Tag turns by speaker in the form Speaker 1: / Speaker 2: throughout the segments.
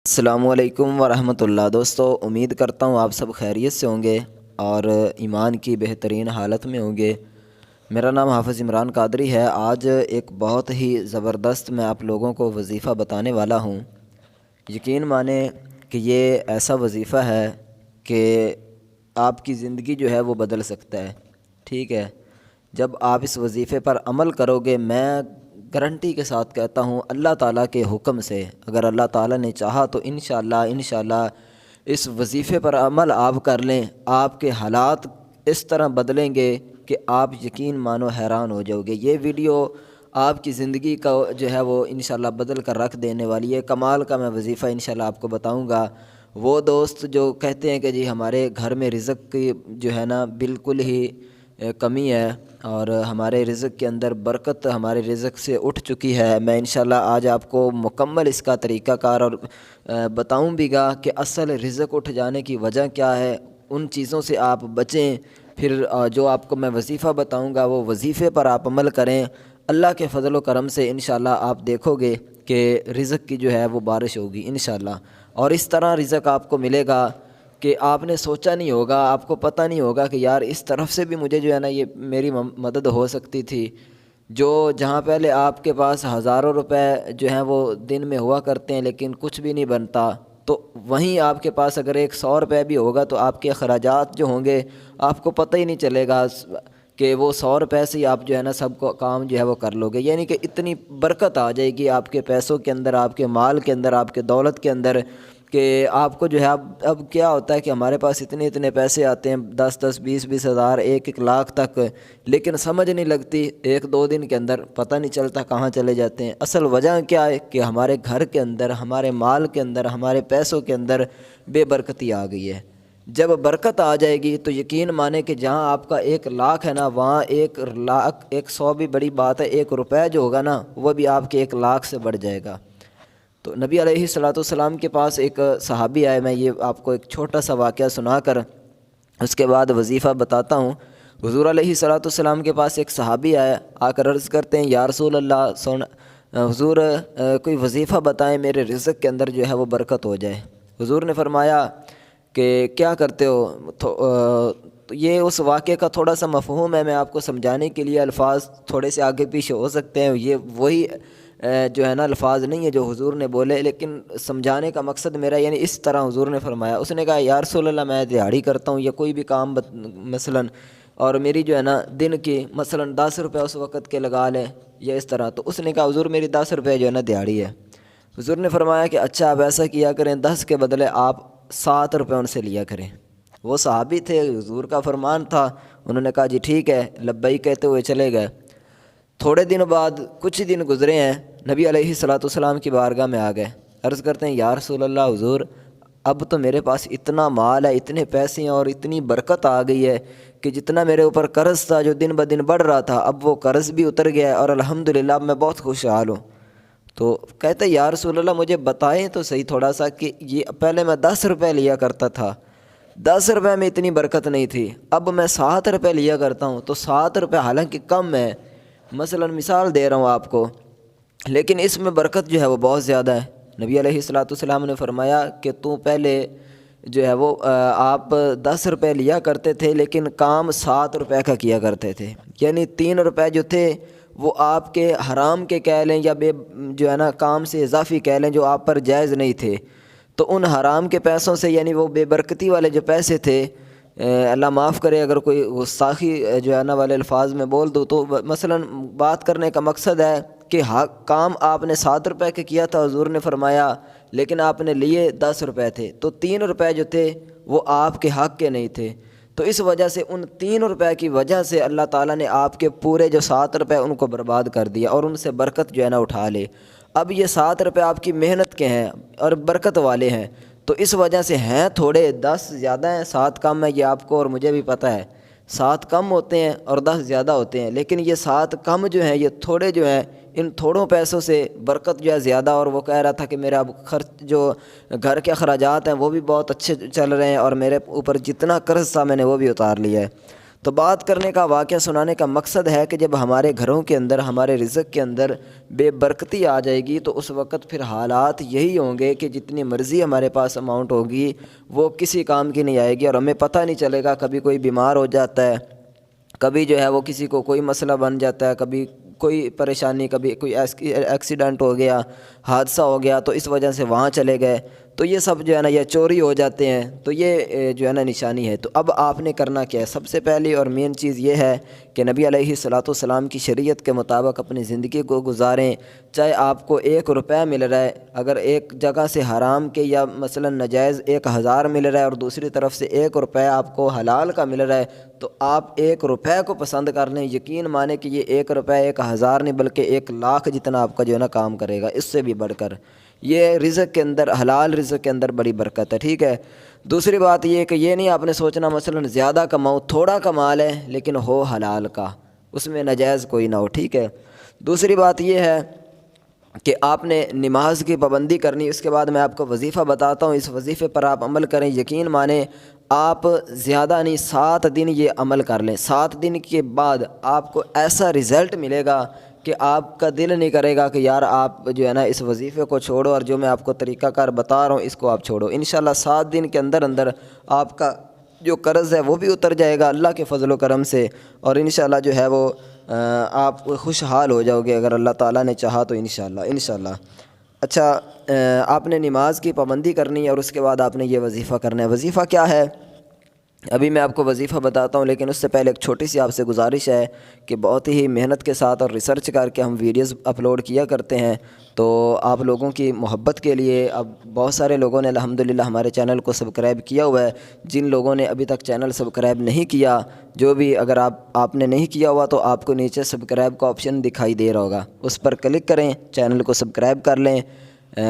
Speaker 1: السلام علیکم ورحمۃ اللہ دوستو، امید کرتا ہوں آپ سب خیریت سے ہوں گے اور ایمان کی بہترین حالت میں ہوں گے۔ میرا نام حافظ عمران قادری ہے۔ آج ایک بہت ہی زبردست میں آپ لوگوں کو وظیفہ بتانے والا ہوں۔ یقین مانیں کہ یہ ایسا وظیفہ ہے کہ آپ کی زندگی جو ہے وہ بدل سکتا ہے۔ ٹھیک ہے، جب آپ اس وظیفے پر عمل کرو گے، میں گارنٹی کے ساتھ کہتا ہوں اللہ تعالیٰ کے حکم سے، اگر اللہ تعالیٰ نے چاہا تو انشاءاللہ اس وظیفے پر عمل آپ کر لیں، آپ کے حالات اس طرح بدلیں گے کہ آپ یقین مانو حیران ہو جاؤ گے۔ یہ ویڈیو آپ کی زندگی کا جو ہے وہ انشاءاللہ بدل کر رکھ دینے والی ہے۔ کمال کا میں وظیفہ انشاءاللہ آپ کو بتاؤں گا۔ وہ دوست جو کہتے ہیں کہ جی ہمارے گھر میں رزق کی جو ہے نا بالکل ہی کمی ہے اور ہمارے رزق کے اندر برکت ہمارے رزق سے اٹھ چکی ہے، میں انشاءاللہ آج آپ کو مکمل اس کا طریقہ کار اور بتاؤں بھی گا کہ اصل رزق اٹھ جانے کی وجہ کیا ہے۔ ان چیزوں سے آپ بچیں، پھر جو آپ کو میں وظیفہ بتاؤں گا وہ وظیفے پر آپ عمل کریں۔ اللہ کے فضل و کرم سے انشاءاللہ آپ دیکھو گے کہ رزق کی جو ہے وہ بارش ہوگی انشاءاللہ، اور اس طرح رزق آپ کو ملے گا کہ آپ نے سوچا نہیں ہوگا، آپ کو پتہ نہیں ہوگا کہ یار اس طرف سے بھی مجھے جو ہے نا یہ میری مدد ہو سکتی تھی۔ جہاں پہلے آپ کے پاس ہزاروں روپے جو ہیں وہ دن میں ہوا کرتے ہیں لیکن کچھ بھی نہیں بنتا، تو وہیں آپ کے پاس اگر ایک 100 روپے بھی ہوگا تو آپ کے اخراجات جو ہوں گے آپ کو پتہ ہی نہیں چلے گا کہ وہ 100 روپے سے ہی آپ جو ہے نا سب کو کام جو ہے وہ کر لو گے۔ یعنی کہ اتنی برکت آ جائے گی آپ کے پیسوں کے اندر، آپ کے مال کے اندر، آپ کے دولت کے اندر، کہ آپ کو جو ہے اب کیا ہوتا ہے کہ ہمارے پاس اتنے پیسے آتے ہیں 10 20 ہزار 1 لاکھ تک، لیکن سمجھ نہیں لگتی، 1 2 دن کے اندر پتہ نہیں چلتا کہاں چلے جاتے ہیں۔ اصل وجہ کیا ہے کہ ہمارے گھر کے اندر، ہمارے مال کے اندر، ہمارے پیسوں کے اندر بے برکتی آ گئی ہے۔ جب برکت آ جائے گی تو یقین مانے کہ جہاں آپ کا 1 لاکھ ہے نا، وہاں 1 لاکھ 100 بھی بڑی بات ہے، 1 روپے جو ہوگا نا وہ بھی آپ کے 1 لاکھ سے بڑھ جائے گا۔ تو نبی علیہ السلام کے پاس ایک صحابی آئے، میں یہ آپ کو ایک چھوٹا سا واقعہ سنا کر اس کے بعد وظیفہ بتاتا ہوں۔ حضور علیہ السلام کے پاس ایک صحابی آیا، آ کر عرض کرتے ہیں یا رسول اللہ حضور کوئی وظیفہ بتائیں، میرے رزق کے اندر جو ہے وہ برکت ہو جائے۔ حضور نے فرمایا کہ کیا کرتے ہو؟ تو یہ اس واقعے کا تھوڑا سا مفہوم ہے، میں آپ کو سمجھانے کے لیے الفاظ تھوڑے سے آگے پیچھے ہو سکتے ہیں، یہ وہی جو ہے نا الفاظ نہیں ہے جو حضور نے بولے، لیکن سمجھانے کا مقصد میرا یعنی اس طرح حضور نے فرمایا۔ اس نے کہا یا رسول اللہ میں دیہاڑی کرتا ہوں یا کوئی بھی کام مثلاً، اور میری جو ہے نا دن کی مثلاً 10 روپے اس وقت کے لگا لیں یا اس طرح، تو اس نے کہا حضور میری 10 روپے جو ہے نا دیہاڑی ہے۔ حضور نے فرمایا کہ اچھا آپ ایسا کیا کریں، 10 کے بدلے آپ 7 روپے ان سے لیا کریں۔ وہ صحابی تھے، حضور کا فرمان تھا، انہوں نے کہا جی ٹھیک ہے، لبیک کہتے ہوئے چلے گئے۔ تھوڑے دن بعد کچھ دن گزرے ہیں، نبی علیہ السلام کی بارگاہ میں آ گئے، عرض کرتے ہیں یا رسول اللہ حضور اب تو میرے پاس اتنا مال ہے، اتنے پیسے ہیں اور اتنی برکت آ گئی ہے کہ جتنا میرے اوپر قرض تھا جو دن بدن بڑھ رہا تھا، اب وہ قرض بھی اتر گیا ہے اور الحمدللہ میں بہت خوشحال ہوں۔ تو کہتے یا رسول اللہ مجھے بتائیں تو صحیح تھوڑا سا کہ یہ پہلے میں 10 روپے لیا کرتا تھا، 10 روپے میں اتنی برکت نہیں تھی، اب میں 7 روپے لیا کرتا ہوں، تو 7 روپے حالانکہ کم ہے، مثلا مثال دے رہا ہوں آپ کو، لیکن اس میں برکت جو ہے وہ بہت زیادہ ہے۔ نبی علیہ السلام نے فرمایا کہ تو پہلے جو ہے وہ آپ 10 روپے لیا کرتے تھے لیکن کام 7 روپے کا کیا کرتے تھے، یعنی 3 روپے جو تھے وہ آپ کے حرام کے کہہ لیں یا بے جو ہے نا کام سے اضافی کہہ لیں جو آپ پر جائز نہیں تھے، تو ان حرام کے پیسوں سے یعنی وہ بے برکتی والے جو پیسے تھے، اللہ معاف کرے اگر کوئی غصاخی جو ہے نا والے الفاظ میں بول دو، تو مثلا بات کرنے کا مقصد ہے کہ کام آپ نے 7 روپے کے کیا تھا، حضور نے فرمایا، لیکن آپ نے لیے 10 روپے تھے، تو 3 روپے جو تھے وہ آپ کے حق کے نہیں تھے، تو اس وجہ سے ان 3 روپے کی وجہ سے اللہ تعالیٰ نے آپ کے پورے جو 7 روپے ان کو برباد کر دیا اور ان سے برکت جو ہے نا اٹھا لے۔ اب یہ 7 روپے آپ کی محنت کے ہیں اور برکت والے ہیں، تو اس وجہ سے ہیں تھوڑے، 10 زیادہ ہیں 7 کم ہے، یہ آپ کو اور مجھے بھی پتہ ہے، 7 کم ہوتے ہیں اور 10 زیادہ ہوتے ہیں، لیکن یہ 7 کم جو ہیں، یہ تھوڑے جو ہیں، ان تھوڑوں پیسوں سے برکت جو ہے زیادہ، اور وہ کہہ رہا تھا کہ میرا اب خرچ جو گھر کے اخراجات ہیں وہ بھی بہت اچھے چل رہے ہیں اور میرے اوپر جتنا قرض تھا میں نے وہ بھی اتار لیا ہے۔ تو بات کرنے کا واقعہ سنانے کا مقصد ہے کہ جب ہمارے گھروں کے اندر ہمارے رزق کے اندر بے برکتی آ جائے گی تو اس وقت پھر حالات یہی ہوں گے کہ جتنی مرضی ہمارے پاس اماؤنٹ ہوگی وہ کسی کام کی نہیں آئے گی، اور ہمیں پتہ نہیں چلے گا، کبھی کوئی بیمار ہو جاتا ہے، کبھی جو ہے وہ کسی کو کوئی مسئلہ بن جاتا ہے، کبھی کوئی پریشانی، کبھی کوئی ایکسیڈنٹ ہو گیا، حادثہ ہو گیا تو اس وجہ سے وہاں چلے گئے، تو یہ سب جو ہے نا یہ چوری ہو جاتے ہیں، تو یہ جو ہے نا نشانی ہے۔ تو اب آپ نے کرنا کیا ہے؟ سب سے پہلی اور مین چیز یہ ہے کہ نبی علیہ الصلوۃ والسلام کی شریعت کے مطابق اپنی زندگی کو گزاریں، چاہے آپ کو 1 روپے مل رہا ہے، اگر ایک جگہ سے حرام کے یا مثلا ناجائز 1000 مل رہا ہے اور دوسری طرف سے 1 روپے آپ کو حلال کا مل رہا ہے، تو آپ 1 روپے کو پسند کر لیں، یقین مانیں کہ یہ 1 روپے 1000 نہیں بلکہ 1,00,000 جتنا آپ کا جو ہے نا کام کرے گا، اس سے بھی بڑھ کر۔ یہ رزق کے اندر، حلال رزق کے اندر بڑی برکت ہے، ٹھیک ہے۔ دوسری بات یہ کہ یہ نہیں آپ نے سوچنا مثلا زیادہ کماؤ، تھوڑا کما لیں لیکن ہو حلال کا، اس میں ناجائز کوئی نہ ہو، ٹھیک ہے۔ دوسری بات یہ ہے کہ آپ نے نماز کی پابندی کرنی۔ اس کے بعد میں آپ کو وظیفہ بتاتا ہوں، اس وظیفے پر آپ عمل کریں، یقین مانیں آپ زیادہ نہیں 7 دن یہ عمل کر لیں، 7 دن کے بعد آپ کو ایسا رزلٹ ملے گا کہ آپ کا دل نہیں کرے گا کہ یار آپ جو ہے نا اس وظیفے کو چھوڑو اور جو میں آپ کو طریقہ کار بتا رہا ہوں اس کو آپ چھوڑو۔ انشاءاللہ 7 دن کے اندر اندر آپ کا جو قرض ہے وہ بھی اتر جائے گا اللہ کے فضل و کرم سے، اور انشاءاللہ جو ہے وہ آپ خوشحال ہو جاؤ گے اگر اللہ تعالیٰ نے چاہا تو انشاءاللہ۔ اچھا، آپ نے نماز کی پابندی کرنی ہے اور اس کے بعد آپ نے یہ وظیفہ کرنا ہے۔ وظیفہ کیا ہے؟ ابھی میں آپ کو وظیفہ بتاتا ہوں، لیکن اس سے پہلے ایک چھوٹی سی آپ سے گزارش ہے کہ بہت ہی محنت کے ساتھ اور ریسرچ کر کے ہم ویڈیوز اپلوڈ کیا کرتے ہیں، تو آپ لوگوں کی محبت کے لیے اب بہت سارے لوگوں نے الحمدللہ ہمارے چینل کو سبسکرائب کیا ہوا ہے۔ جن لوگوں نے ابھی تک چینل سبسکرائب نہیں کیا، جو بھی اگر آپ نے نہیں کیا ہوا تو آپ کو نیچے سبسکرائب کا آپشن دکھائی دے رہا ہوگا، اس پر کلک کریں، چینل کو سبسکرائب کر لیں۔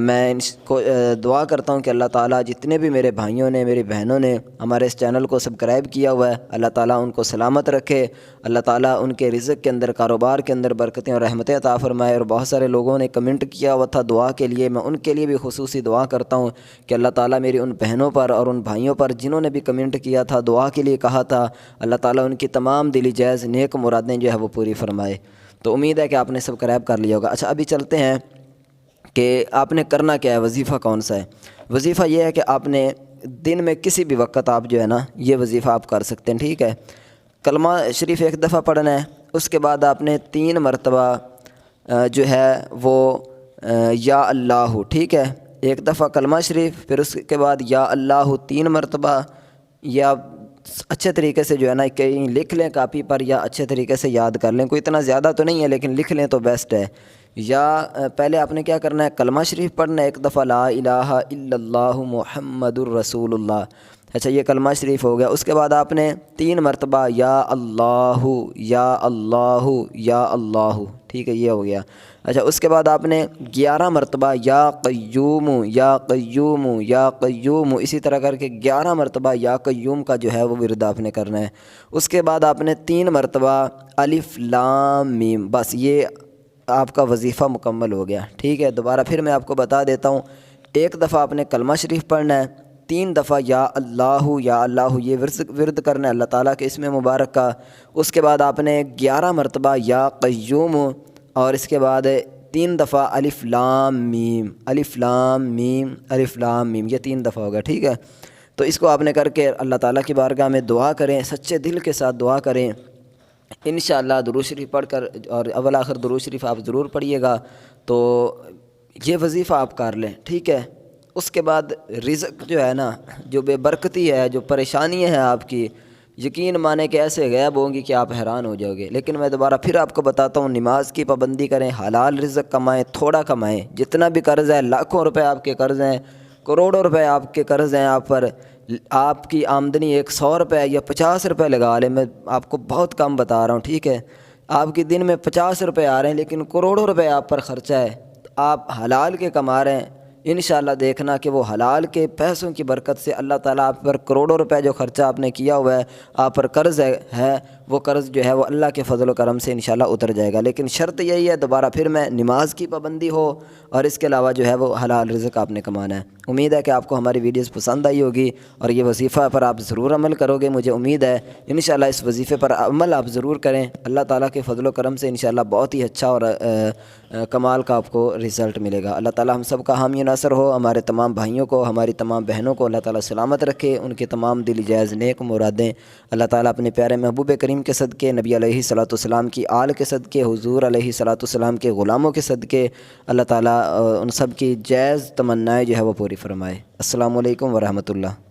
Speaker 1: میں ان کو دعا کرتا ہوں کہ اللہ تعالیٰ جتنے بھی میرے بھائیوں نے، میری بہنوں نے ہمارے اس چینل کو سبسکرائب کیا ہوا ہے، اللہ تعالیٰ ان کو سلامت رکھے، اللہ تعالیٰ ان کے رزق کے اندر، کاروبار کے اندر برکتیں اور رحمتیں عطا فرمائے۔ اور بہت سارے لوگوں نے کمنٹ کیا ہوا تھا دعا کے لیے، میں ان کے لیے بھی خصوصی دعا کرتا ہوں کہ اللہ تعالیٰ میری ان بہنوں پر اور ان بھائیوں پر جنہوں نے بھی کمنٹ کیا تھا، دعا کے لیے کہا تھا، اللہ تعالیٰ ان کی تمام دلی جائز نیک مرادیں جو ہے وہ پوری فرمائے۔ تو امید ہے کہ آپ نے سبسکرائب کر لیا ہوگا۔ اچھا، ابھی چلتے ہیں کہ آپ نے کرنا کیا ہے، وظیفہ کون سا ہے۔ وظیفہ یہ ہے کہ آپ نے دن میں کسی بھی وقت آپ جو ہے نا یہ وظیفہ آپ کر سکتے ہیں، ٹھیک ہے۔ کلمہ شریف 1 دفعہ پڑھنا ہے، اس کے بعد آپ نے 3 مرتبہ جو ہے وہ یا اللہ، ٹھیک ہے، 1 دفعہ کلمہ شریف، پھر اس کے بعد یا اللہ 3 مرتبہ، یا اچھے طریقے سے جو ہے نا کہیں لکھ لیں کاپی پر یا اچھے طریقے سے یاد کر لیں، کوئی اتنا زیادہ تو نہیں ہے لیکن لکھ لیں تو بیسٹ ہے۔ یا پہلے آپ نے کیا کرنا ہے، کلمہ شریف پڑھنا ہے 1 دفعہ، لا الہ الا اللہ محمد الرسول اللہ۔ اچھا، یہ کلمہ شریف ہو گیا۔ اس کے بعد آپ نے 3 مرتبہ یا اللہ یا اللہ یا اللہ، ٹھیک ہے، یہ ہو گیا۔ اچھا، اس کے بعد آپ نے 11 مرتبہ یا قیوم یا قیوم یا قیوم، اسی طرح کر کے 11 مرتبہ یا قیوم کا جو ہے وہ ورد آپ نے کرنا ہے۔ اس کے بعد آپ نے 3 مرتبہ الف لام میم، بس یہ آپ کا وظیفہ مکمل ہو گیا، ٹھیک ہے۔ دوبارہ پھر میں آپ کو بتا دیتا ہوں، 1 دفعہ آپ نے کلمہ شریف پڑھنا ہے، 3 دفعہ یا اللہ یہ ورد کرنا ہے اللہ تعالیٰ کے اسم مبارک کا۔ اس کے بعد آپ نے 11 مرتبہ یا قیوم، اور اس کے بعد 3 دفعہ الف لام میم الف لام میم الف لام میم، یہ 3 دفعہ ہوگا، ٹھیک ہے۔ تو اس کو آپ نے کر کے اللہ تعالیٰ کی بارگاہ میں دعا کریں، سچے دل کے ساتھ دعا کریں، انشاءاللہ درود شریف پڑھ کر، اور اول آخر درود شریف آپ ضرور پڑھیے گا، تو یہ وظیفہ آپ کر لیں، ٹھیک ہے۔ اس کے بعد رزق جو ہے نا، جو بے برکتی ہے، جو پریشانیاں ہیں آپ کی، یقین مانیں کہ ایسے غائب ہوں گی کہ آپ حیران ہو جاؤ گے۔ لیکن میں دوبارہ پھر آپ کو بتاتا ہوں، نماز کی پابندی کریں، حلال رزق کمائیں، تھوڑا کمائیں، جتنا بھی قرض ہے، لاکھوں روپے آپ کے قرض ہیں، کروڑوں روپے آپ کے قرض ہیں آپ پر، آپ کی آمدنی 100 روپے یا 50 روپے لگا لیں، میں آپ کو بہت کم بتا رہا ہوں، ٹھیک ہے۔ آپ کے دن میں 50 روپے آ رہے ہیں لیکن کروڑوں روپے آپ پر خرچہ ہے، آپ حلال کے کما رہے ہیں، انشاءاللہ دیکھنا کہ وہ حلال کے پیسوں کی برکت سے اللہ تعالیٰ آپ پر کروڑوں روپے جو خرچہ آپ نے کیا ہوا ہے، آپ پر قرض ہے، وہ قرض جو ہے وہ اللہ کے فضل و کرم سے انشاءاللہ اتر جائے گا۔ لیکن شرط یہی ہے دوبارہ پھر میں نماز کی پابندی ہو اور اس کے علاوہ جو ہے وہ حلال رزق آپ نے کمانا ہے۔ امید ہے کہ آپ کو ہماری ویڈیوز پسند آئی ہوگی اور یہ وظیفہ پر آپ ضرور عمل کرو گے، مجھے امید ہے انشاءاللہ اس وظیفے پر عمل آپ ضرور کریں۔ اللہ تعالیٰ کے فضل و کرم سے انشاءاللہ بہت ہی اچھا اور کمال کا آپ کو رزلٹ ملے گا۔ اللہ تعالیٰ ہم سب کا حامی ناصر ہو، ہمارے تمام بھائیوں کو، ہماری تمام بہنوں کو اللہ تعالیٰ سلامت رکھے، ان کے تمام دل جائز نیک مرادیں اللہ تعالیٰ اپنے پیارے محبوب کریم کے صدقے، نبی علیہ الصلوۃ والسلام کی آل کے صدقے، حضور علیہ الصلوۃ والسلام کے غلاموں کے صدقے اللہ تعالیٰ ان سب کی جائز تمنائیں جو ہے وہ پوری فرمائے۔ السلام علیکم ورحمۃ اللہ۔